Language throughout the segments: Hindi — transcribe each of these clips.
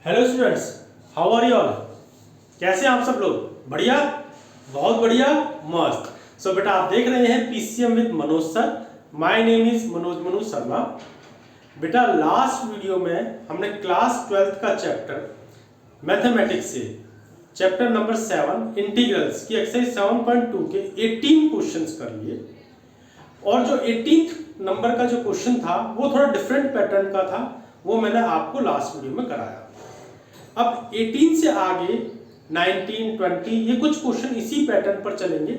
Hello students, how are you all. कैसे हैं आप सब लोग? बढ़िया, बहुत बढ़िया, मस्त। सो बेटा, आप देख रहे हैं PCM with Manoj sir. My name is Manoj Sharma. बेटा, लास्ट वीडियो में हमने क्लास 12th का चैप्टर मैथमेटिक्स से चैप्टर नंबर 7 इंटीग्रल्स की एक्सरसाइज 7.2 के 18 क्वेश्चंस कर लिए। और जो 18th नंबर का जो क्वेश्चन था वो थोड़ा डिफरेंट पैटर्न का था, वो मैंने आपको लास्ट वीडियो में कराया। अब 18 से आगे 19, 20 ये कुछ क्वेश्चन इसी पैटर्न पर चलेंगे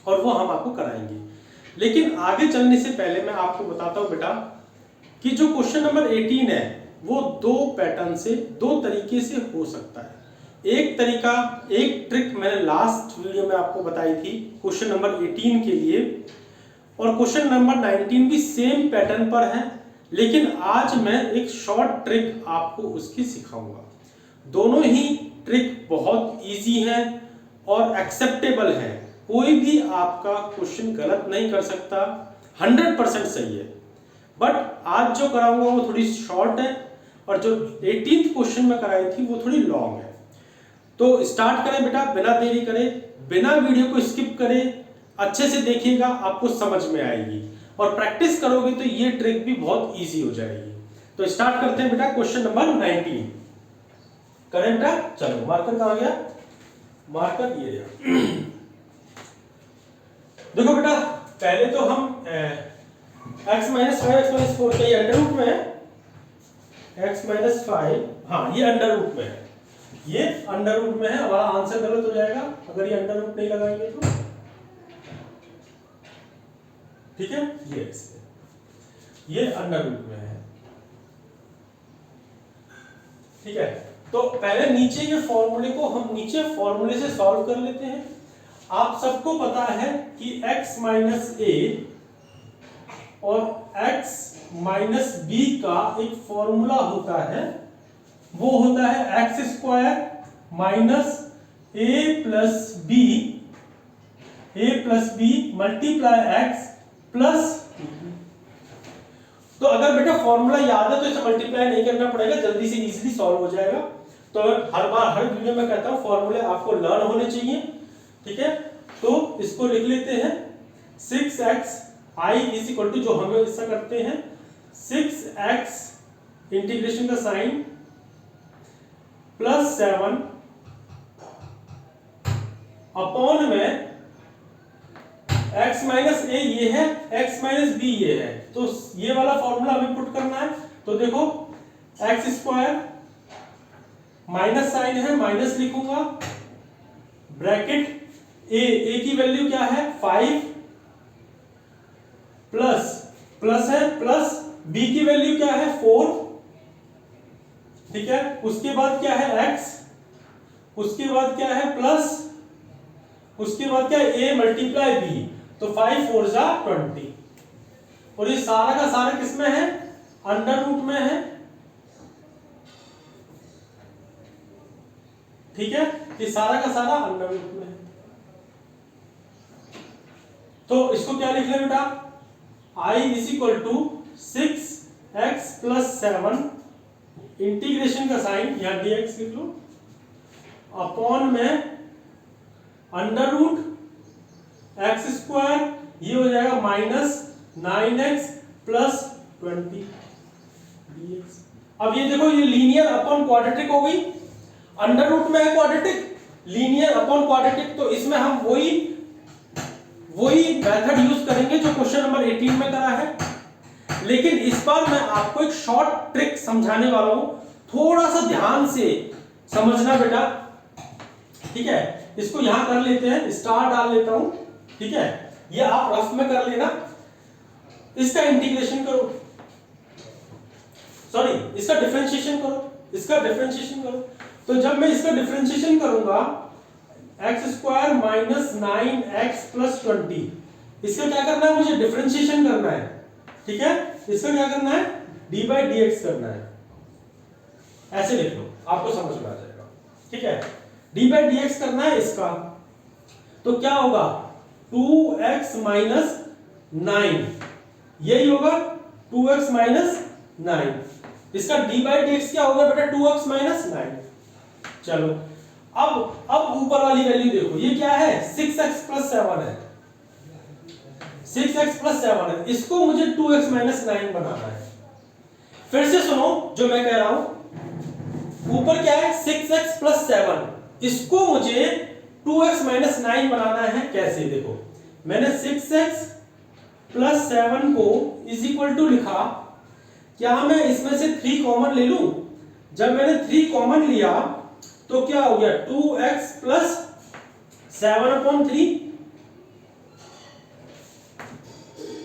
और वो हम आपको कराएंगे। लेकिन आगे चलने से पहले मैं आपको बताता हूं बेटा कि जो क्वेश्चन नंबर 18 है वो दो पैटर्न से, दो तरीके से हो सकता है। एक तरीका, एक ट्रिक मैंने लास्ट वीडियो में आपको बताई थी क्वेश्चन नंबर 18 के लिए, और क्वेश्चन नंबर 19 भी सेम पैटर्न पर है, लेकिन आज मैं एक शॉर्ट ट्रिक आपको उसकी सिखाऊंगा। दोनों ही ट्रिक बहुत इजी है और एक्सेप्टेबल है, कोई भी आपका क्वेश्चन गलत नहीं कर सकता, 100% सही है। बट आज जो कराऊंगा वो थोड़ी शॉर्ट है और जो 18th क्वेश्चन में कराई थी वो थोड़ी लॉन्ग है। तो स्टार्ट करें बेटा, बिना देरी करे, बिना वीडियो को स्किप करे, अच्छे से देखिएगा, आपको समझ में आएगी और प्रैक्टिस करोगे तो ये ट्रिक भी बहुत इजी हो जाएगी। तो स्टार्ट करते हैं बेटा, क्वेश्चन नंबर 19 करें बेटा। चलो, मार्कर कहां गया? मार्कर ये गया। देखो बेटा, पहले तो हम x माइनस 5 x माइनस 4 के अंडर रूट में है, x माइनस 5, हाँ ये अंडर रूट में है, ये अंडर रूट में है। हमारा आंसर गलत हो जाएगा अगर ये अंडर रूट नहीं लगाएंगे तो, ठीक है। ये अंडर रूट में है, ठीक है। तो पहले नीचे के फॉर्मूले को हम नीचे फॉर्मूले से सॉल्व कर लेते हैं। आप सबको पता है कि x माइनस a और x माइनस b का एक फॉर्मूला होता है, वो होता है x square minus a plus b multiply x plus. तो अगर बेटा फॉर्मूला याद है तो इसे मल्टीप्लाई नहीं करना पड़ेगा, जल्दी से इजीली सॉल्व हो जाएगा। तो हर बार हर वीडियो में कहता हूं फॉर्मूले आपको लर्न होने चाहिए, ठीक है। तो इसको लिख लेते हैं 6x i is equal to, जो हम ऐसा करते हैं 6x इंटीग्रेशन का साइन प्लस 7 अपॉन में x माइनस a ये है, x माइनस b ये है, तो ये वाला फॉर्मूला हमें पुट करना है। तो देखो x स्क्वायर माइनस साइन है, माइनस लिखूंगा, ब्रैकेट a की वैल्यू क्या है 5 प्लस है, प्लस b की वैल्यू क्या है 4, ठीक है। उसके बाद क्या है x, उसके बाद क्या है प्लस, उसके बाद क्या है a मल्टीप्लाई b, तो 5 4 जा 20, और ये सारा का सारा किसमें है? अंडर रूट में है, ठीक है। ये सारा का सारा अंडर रूट में है। तो इसको क्या लिख लें बेटा, i is equal to 6x plus 7 integration का साइन, यहां dx लिख लो, अपॉन में अंडर रूट x स्क्वायर, ये हो जाएगा माइनस 9x प्लस 20 dx। अब ये देखो, ये लीनियर अपॉन क्वाड्रेटिक हो गई, अंडर रूट में है क्वाड्रेटिक, लीनियर अपॉन क्वाड्रेटिक, तो इसमें हम वही मेथड यूज करेंगे जो क्वेश्चन नंबर 18 में करा है। लेकिन इस बार मैं आपको एक शॉर्ट ट्रिक समझाने वाला हूं, थोड़ा सा ध्यान से समझना बेटा, ठीक है। इसको यहां कर लेते हैं, स्टार डाल लेता हूं, ठीक है। ये आप रफ में कर लेना, इसका इंटीग्रेशन करो, सॉरी इसका डिफरेंशिएशन करो, तो जब मैं इसका डिफरेंशिएशन करूंगा x square minus 9x plus 20, इसका क्या करना है, मुझे डिफरेंशिएशन करना है, ठीक है। इसका क्या करना है, d बाई dx करना है, ऐसे लिख लो, आपको समझ में आ जाएगा, ठीक है। d बाई dx करना है इसका, तो क्या होगा 2x माइनस 9, यही होगा 2x माइनस 9, इसका डी बाई डी एक्स क्या हो गया बेटा 2x माइनस 9। चलो अब ऊपर वाली वैल्यू देखो, ये क्या है 6x प्लस 7 है, 6x प्लस 7 है, इसको मुझे 2x माइनस 9 बनाना है। फिर से सुनो जो मैं कह रहा हूं, ऊपर क्या है 6x प्लस 7, इसको मुझे 2x माइनस 9 बनाना है। कैसे देखो, मैंने 6x प्लस 7 को इज इक्वल टू लिखा, क्या मैं इसमें से 3 कॉमन ले लूं? जब मैंने 3 कॉमन लिया तो क्या हो गया 2x प्लस 7/3।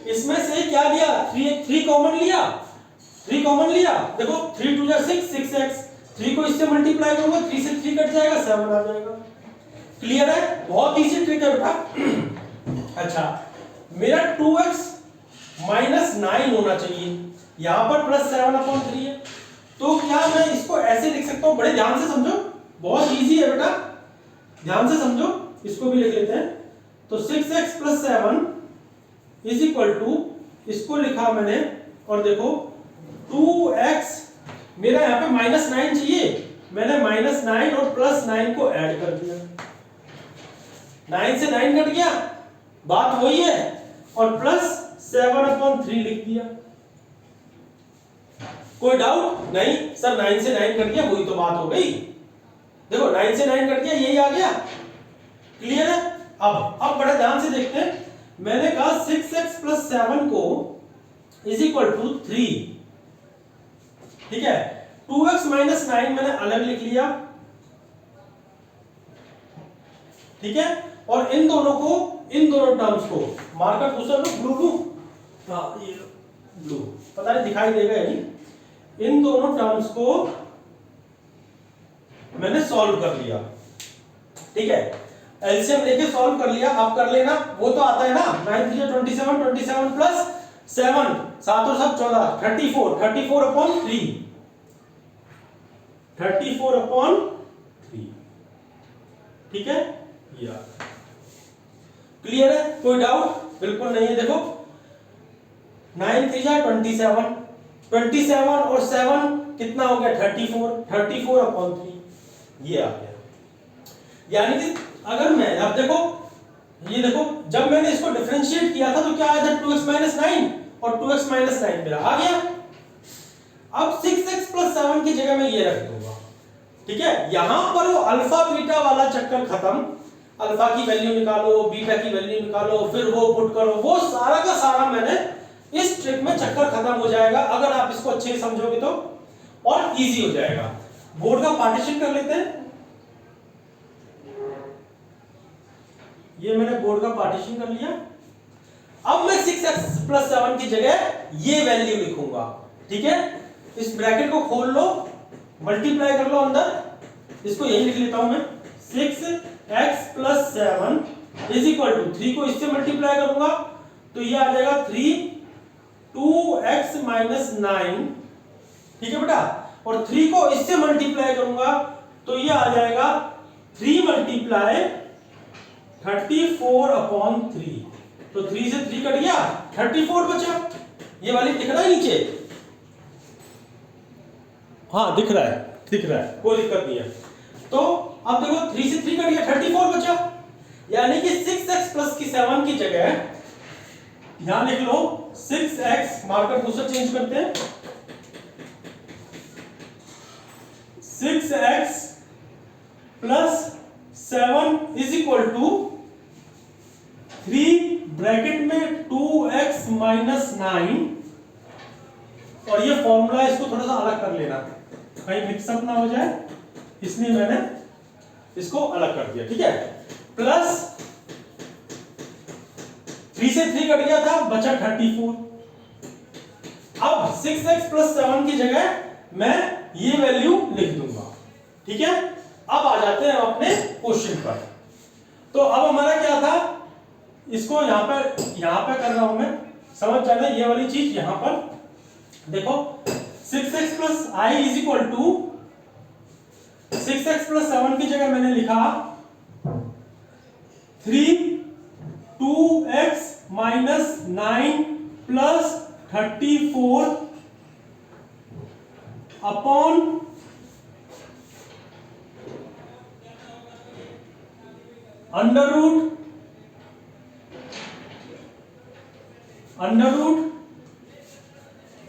इसमें से क्या लिया 3 कॉमन लिया, 3 कॉमन लिया, देखो 3 2 6 6x, 3 को इससे मल्टीप्लाई करूंगा 3 से 3 कट जाएगा 7 आ जाएगा। क्लियर है? बहुत इजी ट्रिक है बेटा। अच्छा, मेरा 2x माइनस 9 होना चाहिए, यहां पर प्लस 7/3 है, तो क्या मैं इसको ऐसे लिख सकता हूं? बड़े ध्यान से समझो, बहुत इजी है बेटा, ध्यान से समझो। इसको भी लिख लेते हैं। तो 6x plus 7 is equal to, इसको लिखा मैंने, और देखो 2x, मेरा यहां पे माइनस 9 चाहिए, मैंने माइनस 9 और प्लस 9 को ऐड कर दिया, 9 से 9 कट गया, बात वही है, और प्लस 7/3 लिख दिया। कोई डाउट नहीं सर, 9 से 9 कट गया, वही तो बात हो गई। देखो 9 से 9 कट गया, यही आ गया। क्लियर है? अब बड़े ध्यान से देखते हैं। मैंने कहा 6x प्लस 7 को इज इक्वल टू 3, ठीक है। 2x माइनस 9 मैंने अलग लिख लिया, ठीक है, और इन दोनों टर्म्स को मार्कर दूसरा लो, ब्लू लू, हाँ ये ब्लू, पता नहीं दिखाई देगा या नहीं। इन दोनों टर्म्स को मैंने सॉल्व कर लिया, ठीक है, एलसीएम लेके सॉल्व कर लिया। आप कर लेना, वो तो आता है ना, 9 3 27, 27 प्लस 7 7 और 7 14, 34, 34/3, 34/3, ठीक है। या क्लियर है? कोई डाउट? बिल्कुल नहीं है। देखो 9 3 27, 27 और 7 कितना हो गया 34, 34/3, ये आ गया। यानी कि अगर मैं, अब देखो ये देखो, जब मैंने इसको डिफरेंशिएट किया था तो क्या आया था 2x माइनस 9 और 2x माइनस 9 मेरा आ गया। अब 6x प्लस 7 की जगह मैं ये रख दूंगा, ठीक है। यहां पर वो अल्फा बीटा वाला चक्कर खत्म, अल्फा की वैल्यू निकालो, बीटा की वैल्यू निकालो, फिर वो पुट करो, वो सारा का सारा मैंने इस ट्रिक में चक्कर खत्म हो जाएगा अगर आप इसको अच्छे से समझोगे तो, और इजी हो जाएगा। बोर्ड का पार्टीशन कर लेते हैं। ये मैंने बोर्ड का पार्टीशन कर लिया। अब मैं 6x प्लस 7 की जगह ये वैल्यू लिखूंगा, ठीक है। इस ब्रैकेट को खोल लो, मल्टीप्लाई कर लो अंदर, इसको यही लिख लेता हूं मैं, 6x plus 7 is equal to 3 को इससे मल्टीप्लाई करूंगा तो ये आ जाएगा 3 2x माइनस 9, ठीक है बेटा, और 3 को इससे मल्टीप्लाई करूंगा तो ये आ जाएगा 3 मल्टीप्लाई 34/3, तो 3 से 3 कट गया, 34 बचा। ये वाली दिख रहा है नीचे? हाँ दिख रहा है, कोई दिक्कत नहीं है। तो अब देखो 3 से 3 कट गया, 34 बचा। यानी कि 6x प्लस की 7 की जगह यहां लिख लो 6x, मार्कर दूसरा चेंज करते हैं, 6x plus 7 is equal to 3 bracket में 2x माइनस 9, और ये फॉर्मूला इसको थोड़ा सा अलग कर लेना, कहीं मिक्सअप ना हो जाए, इसलिए मैंने इसको अलग कर दिया, ठीक है। प्लस 3 से 3 कट गया था, बचा 34। अब 6x प्लस 7 की जगह मैं ये वैल्यू लिख दूंगा, ठीक है। अब आ जाते हैं अपने क्वेश्चन पर। तो अब हमारा क्या था, इसको यहां पर कर रहा हूं मैं, समझ जाना ये वाली चीज। यहां पर देखो 6x plus I is equal to 6x plus 7 की जगह मैंने लिखा 3 2x minus 9 plus 34 upon under root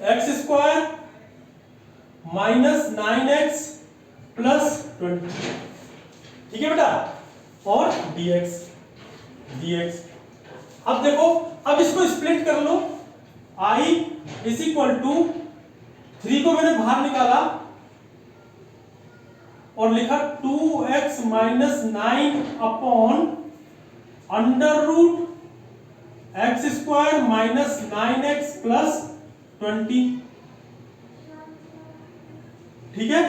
x square minus 9x plus 20। ठीक है बेटा, और dx। अब देखो, अब इसको स्प्लिट कर लो। I इज इक्वल टू 3 को मैंने बाहर निकाला और लिखा 2x minus 9 upon under root x square minus 9x plus 20। ठीक है,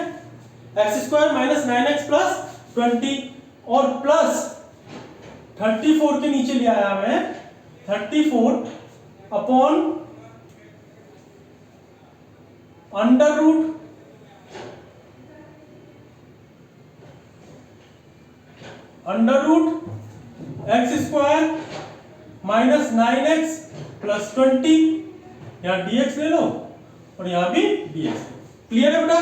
x square minus 9x plus 20 और प्लस 34 के नीचे ले आया मैं 34 upon under root x square minus 9x plus 20। यहां dx ले लो और यहां भी dx। क्लियर है बेटा?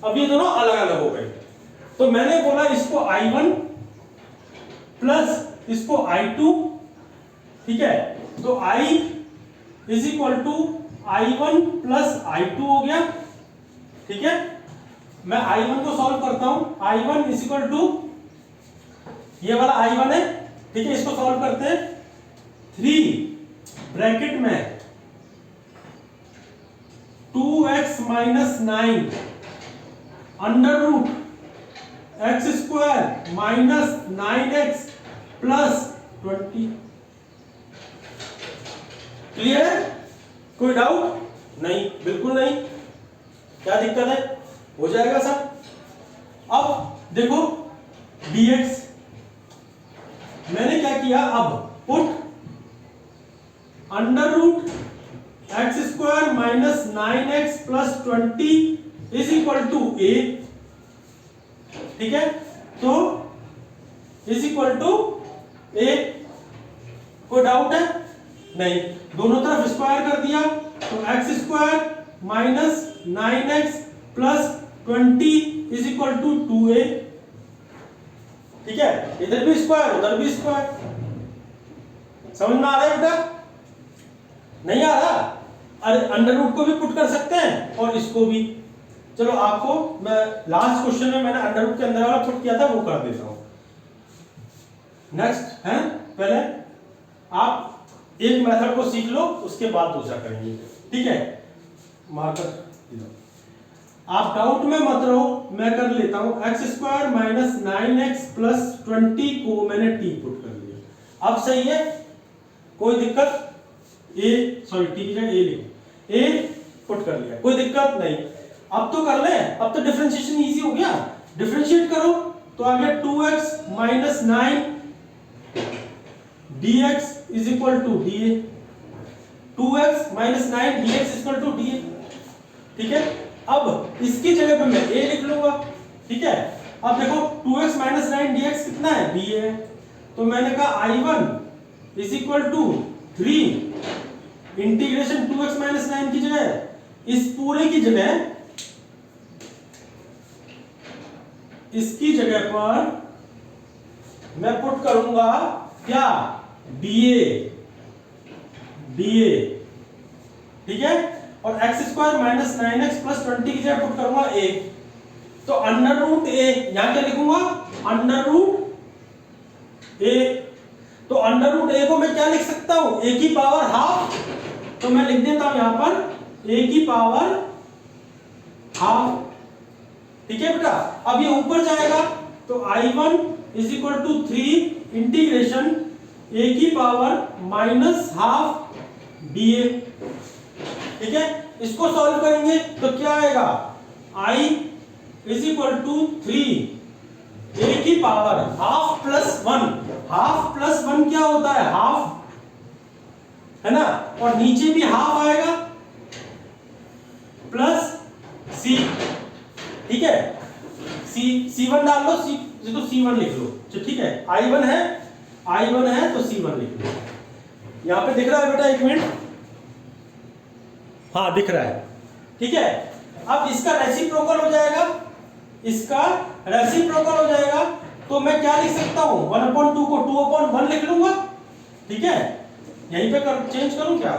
अब ये दोनों अलग अलग हो गए, तो मैंने बोला इसको I1 प्लस इसको I2। ठीक है, तो I is equal to I1 plus I2 हो गया। ठीक है, मैं I1 को सॉल्व करता हूं। I1 इज इक्वल टू, ये वाला I1 है। ठीक है, इसको सॉल्व करते हैं। 3 ब्रैकेट में 2x minus 9 under root x square minus 9x plus 20। Clear है? कोई डाउट? नहीं, बिल्कुल नहीं। क्या दिक्कत है? हो जाएगा सर। अब देखो dx मैंने क्या किया, अब put under root x square minus 9x plus 20 is equal to a। ठीक है, तो इज इक्वल टू a। कोई डाउट है? नहीं। दोनों तरफ स्क्वायर कर दिया तो x square minus 9x plus 20 is equal to 2a। ठीक है, इधर भी स्क्वायर उधर भी स्क्वायर। समझ में आ रहा है बेटा? नहीं आ रहा? अरे अंडर रूट को भी पुट कर सकते हैं और इसको भी। चलो आपको मैं लास्ट क्वेश्चन में मैंने अंडर रूट के अंदर वाला पुट किया था वो कर देता हूं। नेक्स्ट है, पहले आप एक मेथड को सीख लो, उसके बाद दूसरा करेंगे। ठीक है, मार्कर आप डाउट में मत रहो, मैं कर लेता हूं। X square minus 9x plus 20 को मैंने t पुट कर लिया। अब सही है? कोई दिक्कत? a सॉरी t की जगह a लिखो, a पुट कर लिया, कोई दिक्कत नहीं। अब तो कर ले, अब तो डिफरेंशिएशन इजी हो गया। डिफरेंशिएट करो तो आ गया 2x minus 9 dx is equal to da। 2x minus 9 dx is equal to da। ठीक है, अब इसकी जगह पे मैं a लिख लूंगा। ठीक है, अब देखो 2x माइनस 9 dx कितना है, ba है। तो मैंने कहा I1 is equal to 3 integration 2x minus 9 की जगह इस पूरे की जगह, इसकी जगह पर मैं पुट करूंगा क्या, dA। ठीक है, और x square minus 9x plus 20 की जगह पुट करूंगा a। तो अंडर रूट a, यहां क्या लिखूंगा, अंडर रूट a। तो अंडर रूट a को मैं क्या लिख सकता हूं, a की पावर हाफ। तो मैं लिख देता हूं यहां पर a की पावर हाफ। ठीक है बेटा, अब ये ऊपर जाएगा तो I1 is equal to 3 integration a की पावर माइनस हाफ dA। ठीक है, इसको सॉल्व करेंगे तो क्या आएगा, I is equal to 3 a की power half plus 1। Half plus 1 क्या होता है, हाफ, है ना, और नीचे भी हाफ आएगा प्लस c। ठीक है, C1 डाल लो, तो C1 लिख लो। ठीक है, I1 है तो C1 लिख लो। यहां पे दिख रहा है बेटा, एक मिनट, हाँ दिख रहा है। ठीक है, अब इसका रेसिप्रोकल हो जाएगा, इसका रेसिप्रोकल हो जाएगा, तो मैं क्या लिख सकता हूं 1/2 को 2/1 लिख लूंगा। ठीक है, यहीं पे चेंज करूं क्या,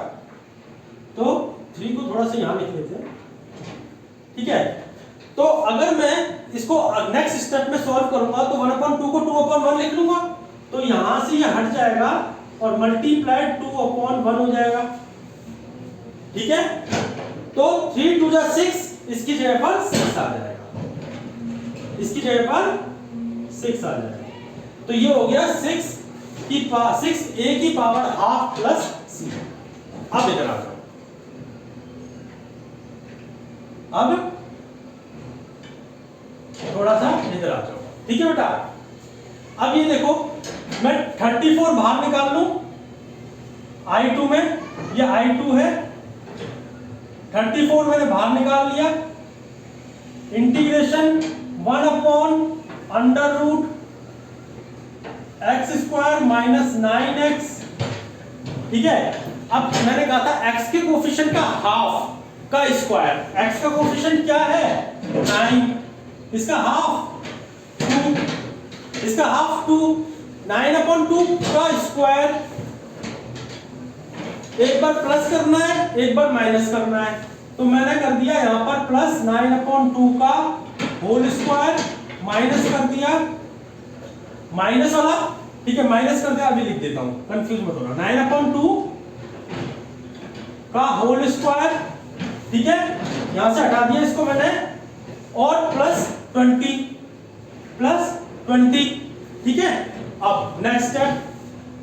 तो 3 को थोड़ा सा यहां लिख लेते हैं। ठीक है, तो अगर मैं इसको नेक्स्ट स्टेप में सॉल्व करूंगा तो 1/2 को 2/1 लिख लूंगा, तो यहां से ये हट जाएगा और मल्टीप्लाइड 2/1 हो जाएगा। ठीक है, तो 3 2 जा 6, इसकी जगह पर 6 आ जाएगा, इसकी जगह पर 6 आ जाएगा। तो ये हो गया 6 a की पावर हाफ प्लस c। अब इधर आ जाओ, अब थोड़ा सा इधर आ जाओ। ठीक है बेटा, अब ये देखो मैं 34 बाहर निकाल लूं I2 में, ये I2 है, 34 मैंने बाहर निकाल लिया, इंटीग्रेशन 1/√x² माइनस 9x। ठीक है, अब मैंने कहा था x के कोफिशिएंट का हाफ का स्क्वायर, x का कोफिशिएंट क्या है 9, इसका हाफ 2, इसका हाफ 2, 9/2 का स्क्वायर, एक बार प्लस करना है एक बार माइनस करना है, तो मैंने कर दिया यहां पर प्लस 9/2 का होल स्क्वायर, माइनस कर दिया माइनस वाला। ठीक है, माइनस कर दिया, अभी लिख देता हूं, कंफ्यूज मत होना, 9/2 का होल स्क्वायर। ठीक है, यहां से हटा दिया इसको मैंने, और प्लस 20। ठीक है, अब next step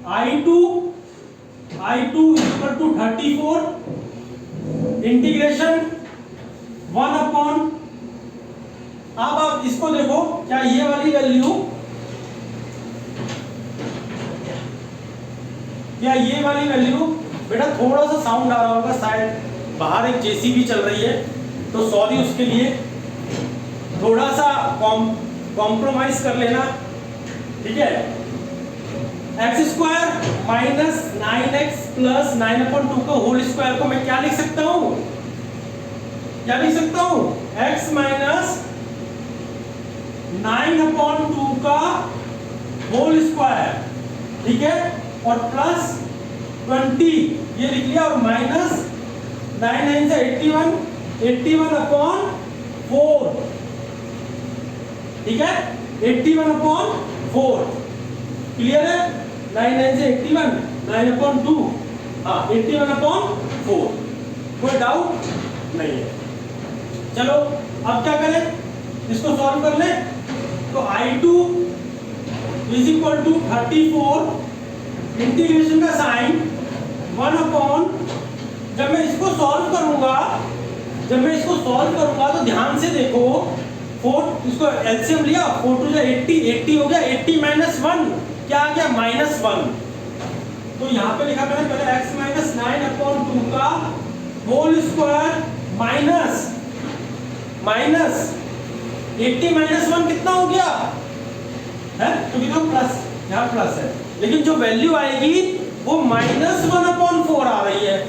I2 equal to 34 integration 1/, अब आप इसको देखो, क्या ये वाली वैल्यू, क्या ये वाली वैल्यू, बेटा थोड़ा सा साउंड आ रहा होगा, शायद बाहर एक जेसीबी चल रही है, तो सॉरी उसके लिए, थोड़ा सा कॉम्प्रोमाइज कर लेना। ठीक है, x² माइनस 9x प्लस 9/2 का होल स्क्वायर को मैं क्या लिख सकता हूं, क्या लिख सकता हूं, x माइनस 9/2 का होल स्क्वायर। ठीक है, और प्लस 20 ये लिख लिया, और माइनस 9 9 से 81/4। ठीक है, 81/4 क्लियर है, 9 9 से 81, 9/2, हाँ 81/4, कोई डाउट नहीं है। चलो अब क्या करें, इसको सॉल्व कर ले, तो I2 is equal to 34 integration का साइन 1/, जब मैं इसको सॉल्व करूंगा तो ध्यान से देखो, 4 इसको एलसीएम लिया, 4 2 जा 80 हो गया, 80 माइनस 1 क्या आ गया -1। तो यहाँ पे लिखा मैंने पहले x माइनस 9/2 का होल स्क्वायर माइनस 80 माइनस 1 कितना हो गया है, तो कितना प्लस, यहाँ प्लस है, लेकिन जो वैल्यू आएगी वो -1/4 आ रही है,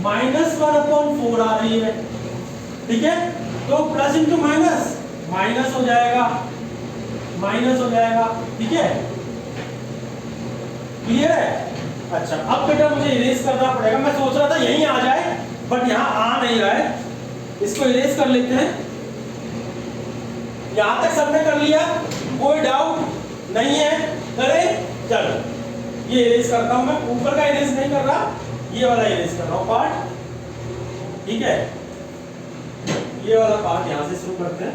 -1/4 आ रही है। ठीक है, तो प्लस इंटू माइनस माइनस हो जाएगा, ठीक है, क्लियर है। अच्छा, अब बेटा मुझे इरेज करना पड़ेगा, मैं सोच रहा था यहीं आ जाए बट यहाँ आ नहीं रहा है, इसको इरेज कर लेते हैं। यहां तक सबने कर लिया, कोई डाउट नहीं है, करे चलो ये इरेज करता हूं, मैं ऊपर का इरेज नहीं कर रहा, ये वाला इरेज कर रहा हूं पार्ट। ठीक है, ये वाला पार्ट यहां से शुरू करते हैं।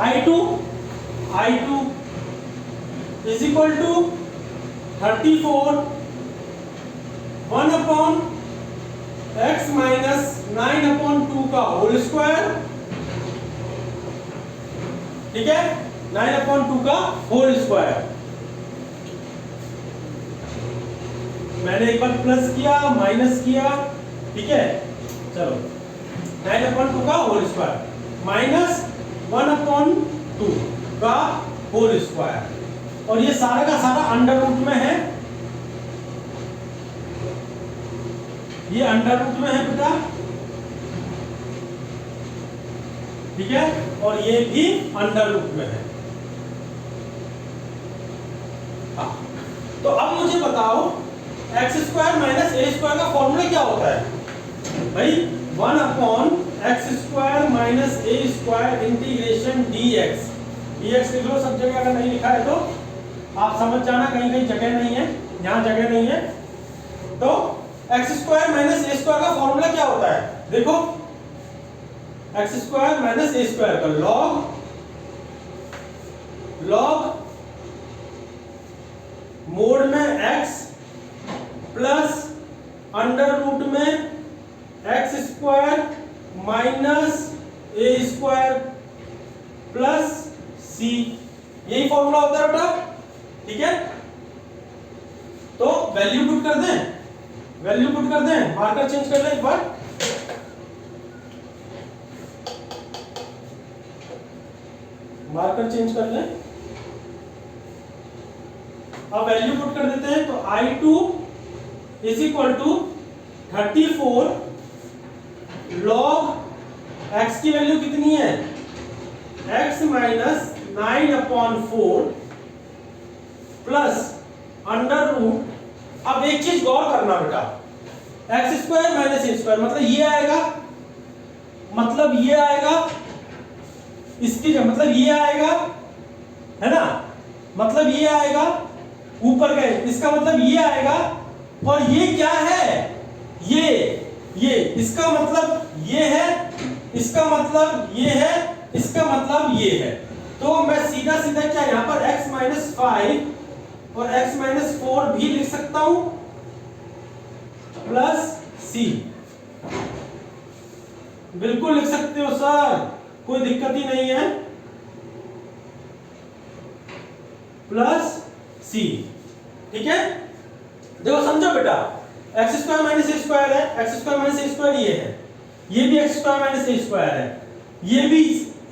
I2 is equal to 34 1/x minus 9/2 का होल स्क्वायर। ठीक है, 9/2 का होल स्क्वायर, मैंने एक बार प्लस किया माइनस किया। ठीक है, चलो 9/2 का होल स्क्वायर माइनस 1/2 का होल स्क्वायर, और ये सारा का सारा अंडर रूट में है, ये अंडर रूट में है बेटा, ठीक है, और ये भी अंडर रूट में है। हाँ, तो अब मुझे बताओ x square minus a square का फॉर्मूला क्या होता है भाई? 1 upon x square minus a square integration dx। dx लिख लो सब जगह, अगर नहीं लिखा है तो आप समझ जाना, कहीं कहीं जगह नहीं है, यहाँ जगह नहीं है। तो x square minus a square का फॉर्मूला क्या होता है? देखो, x square minus a square का लॉग मोड में एक्स प्लस अंडर रूट में x square minus a square plus सी, यही फॉर्मूला होता है बेटा। ठीक है, तो वैल्यू पुट कर दें, मार्कर चेंज कर लें एक बार। मार्कर चेंज कर लें, अब वैल्यू पुट कर देते हैं। तो I2 is equal to 34 log x की वैल्यू कितनी है? x minus 9/4 plus under root. अब एक चीज गौर करना बेटा, x square minus a square मतलब ये आएगा, इसकी जगह मतलब ये आएगा, है ना, मतलब ये आएगा ऊपर गए, इसका मतलब ये आएगा, और ये क्या है? ये इसका मतलब ये है, इसका मतलब ये है, इसका मतलब ये है। तो मैं सीधा क्या यहां पर x माइनस 5 और x माइनस 4 भी लिख सकता हूं प्लस c। बिल्कुल लिख सकते हो सर, कोई दिक्कत ही नहीं है, प्लस c। ठीक है, देखो समझो बेटा, x square minus a square है, x square minus a square ये है, ये भी x square minus a square है, ये भी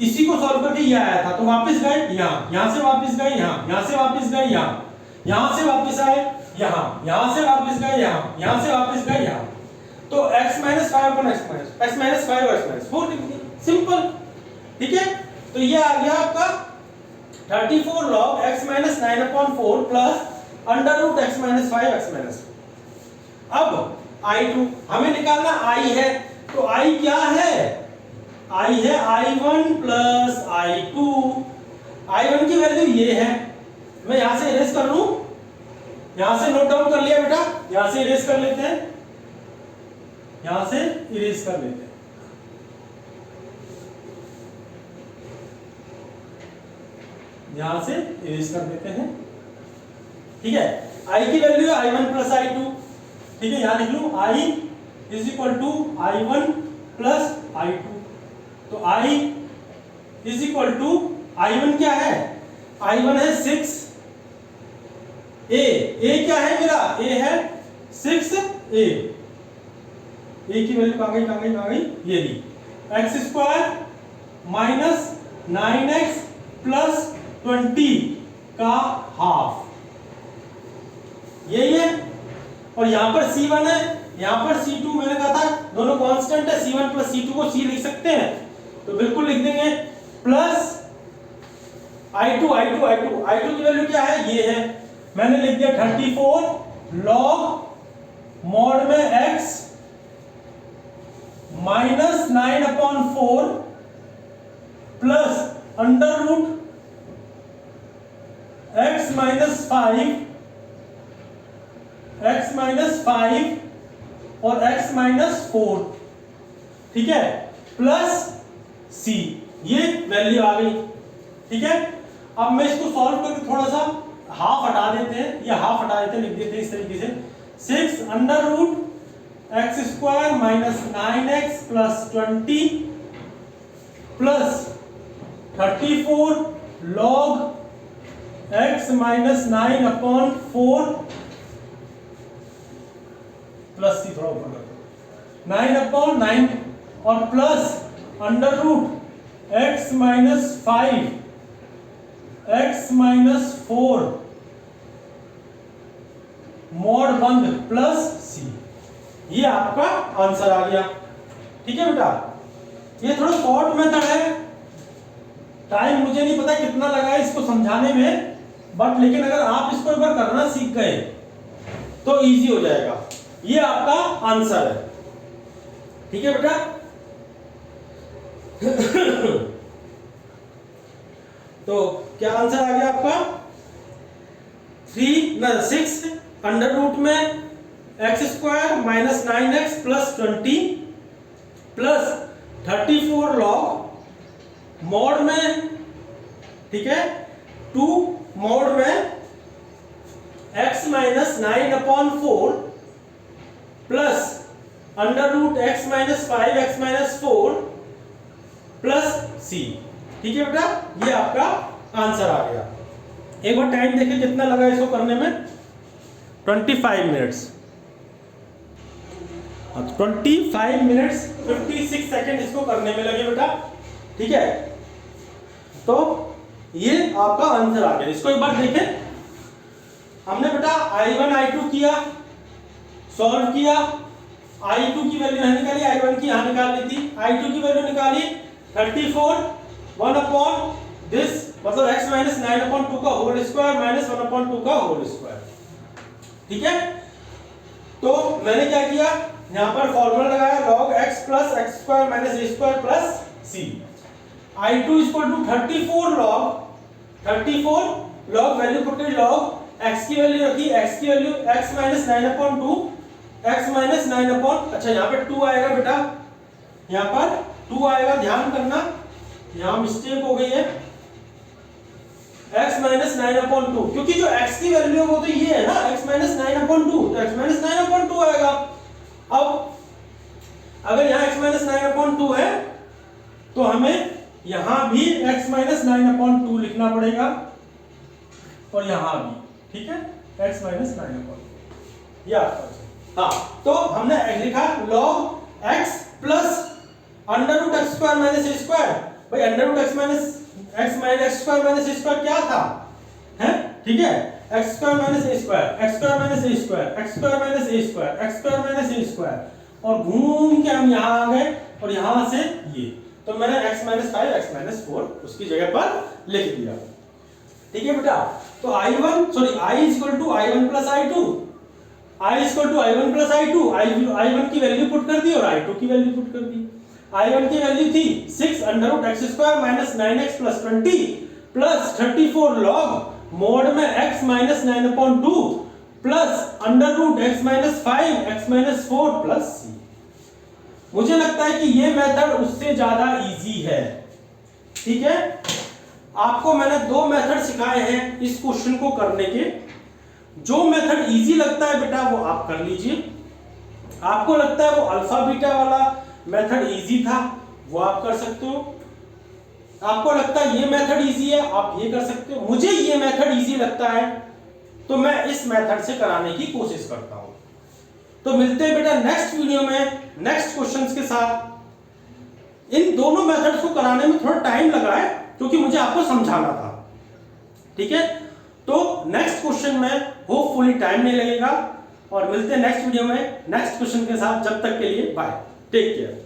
इसी को सॉल्व करके ये आया था। तो वापस गए यहां से वापस गए यहां से वापस गए यहां से वापस आए यहां से वापस गए यहां से वापस गए यहाँ। तो x माइनस 5 अपन x माइनस 5 और x माइनस 4 लिख दिया, सिंपल। ठीक है, तो ये आ गया आपका 34 log x minus 9/4 plus under root x minus 5 x minus. अब I2 हमें निकालना I है, तो I क्या है? I है I1 प्लस I2। I1 की वैल्यू ये है, मैं यहां से इरेज कर लूं, यहां से नोट डाउन कर लिया बेटा, यहां से इरेज कर लेते हैं, यहां से इरेज कर लेते हैं। यहां से इरेज कर देते हैं। ठीक है, I की वैल्यू है I1 प्लस I2। ठीक है, यहां लिख लूं I is equal to I1 plus I2। तो I is equal to I1 क्या है? I1 है 6, A क्या है मेरा? A है 6A। A की वैल्यू कहां गई? ये ली, X square minus 9x plus 20 का हाफ, यही है। और यहां पर C1 है, यहां पर C2, मैंने कहा था दोनों कांस्टेंट है, C1 प्लस C2 को C लिख सकते हैं, तो बिल्कुल लिख देंगे, प्लस I2 की वैल्यू क्या है? ये है, मैंने लिख दिया 34 लॉग मॉड में x minus 9/4 plus under root x minus 5 और x माइनस 4। ठीक है, प्लस c, ये वैल्यू आ गई। ठीक है, अब मैं इसको सॉल्व करके थोड़ा सा हाफ हटा देते हैं, या हाफ हटा देते हैं, लिख देते हैं इस तरीके से 6 under root x square minus 9x plus 20 plus 34 log x minus 9/4 plus c, थोड़ा ऊपर कर 9/9 और plus under root x minus 5 x minus 4 mod बंद प्लस c। ये आपका आंसर आ गया। ठीक है बेटा, ये थोड़ा शॉर्ट मेथड है, टाइम मुझे नहीं पता कितना लगा है इसको समझाने में, बट लेकिन अगर आप इसको एक बार करना सीख गए तो इजी हो जाएगा। ये आपका आंसर है, ठीक है बेटा। तो क्या आंसर आ गया आपका? 6 अंडर रूट में x² minus 9x plus 20 plus 34 log mod में, ठीक है, 2 मोड में x minus 9/4 plus under root x minus 5 x minus 4 plus c, ठीक है बेटा। ये आपका आंसर आ गया। एक बार टाइम देखिए कितना लगा इसको करने में, 25 मिनट्स। 25 मिनट्स 56 सेकेंड इसको करने में लगे बेटा, ठीक है। तो ये आपका आंसर आ गया। इसको एक बार देखें, हमने बेटा I1 I2 किया, सॉल्व किया, I2 की वैल्यू यहाँ निकाली, I1 की यहाँ निकाल ली थी, I2 की वैल्यू निकाली 34 1 अपॉन दिस, मतलब x माइनस 9/2 का होल स्क्वायर माइनस 1/2 का होल स्क्वायर, ठीक है। तो मैंने क्या किया, यहाँ पर फॉर्मूला लगाया log x plus x² minus a² plus c। I2 equal to 34 log value put करी, log x की वैल्यू रखी, x की value x minus 9/2 x minus 9/, अच्छा यहाँ पे 2 आएगा बेटा, यहाँ पर 2 आएगा, ध्यान करना यहाँ मिस्टेक हो गई है, x माइनस 9/2, क्योंकि जो x की वैल्यू है वो तो ये है ना, x माइनस 9/2, तो x माइनस 9/2 आएगा। अब अगर यहाँ x माइनस 9/2 है तो हमें यहाँ भी x माइनस 9/2 लिखना पड़ेगा और यहाँ भी, ठीक है, x माइनस 9/2, ये आपका। हाँ, तो हमने लिखा log x plus under root x² minus a²। भाई under root x minus x² minus a² क्या था, है, ठीक है, x² minus a², x² minus a², x² minus a², x² minus a², और घूम के हम यहाँ आ गए और यहाँ से ये, तो मैंने x माइनस 5 x माइनस 4 उसकी जगह पर लिख दिया, ठीक है बेटा। तो I equal to I1 plus I2, I equal to I1 plus I2, I1 की वैल्यू पुट कर दी और I2 की वैल्यू पुट कर दी। I1 की वैल्यू थी 6 under root x² minus 9x plus 20 plus 34 log mod में x minus 9/2 plus under root x minus 5 x minus 4 plus c। मुझे लगता है कि ये मेथड उससे ज्यादा इजी है, ठीक है। आपको मैंने 2 मेथड सिखाए हैं इस क्वेश्चन को करने के। जो मेथड इजी लगता है बेटा वो आप कर लीजिए, आपको लगता है वो अल्फा बीटा वाला मेथड इजी था वो आप कर सकते हो, आपको लगता है ये मेथड इजी है आप ये कर सकते हो। मुझे ये मेथड इजी लगता है तो मैं इस मेथड से कराने की कोशिश करता हूं। तो मिलते हैं बेटा नेक्स्ट वीडियो में नेक्स्ट क्वेश्चंस के साथ। इन दोनों मेथड्स को कराने में थोड़ा टाइम लगा है क्योंकि मुझे आपको समझाना था, ठीक है। तो नेक्स्ट क्वेश्चन में होपफुली टाइम नहीं लगेगा और मिलते हैं नेक्स्ट वीडियो में नेक्स्ट क्वेश्चन के साथ। जब तक के लिए बाय, टेक केयर।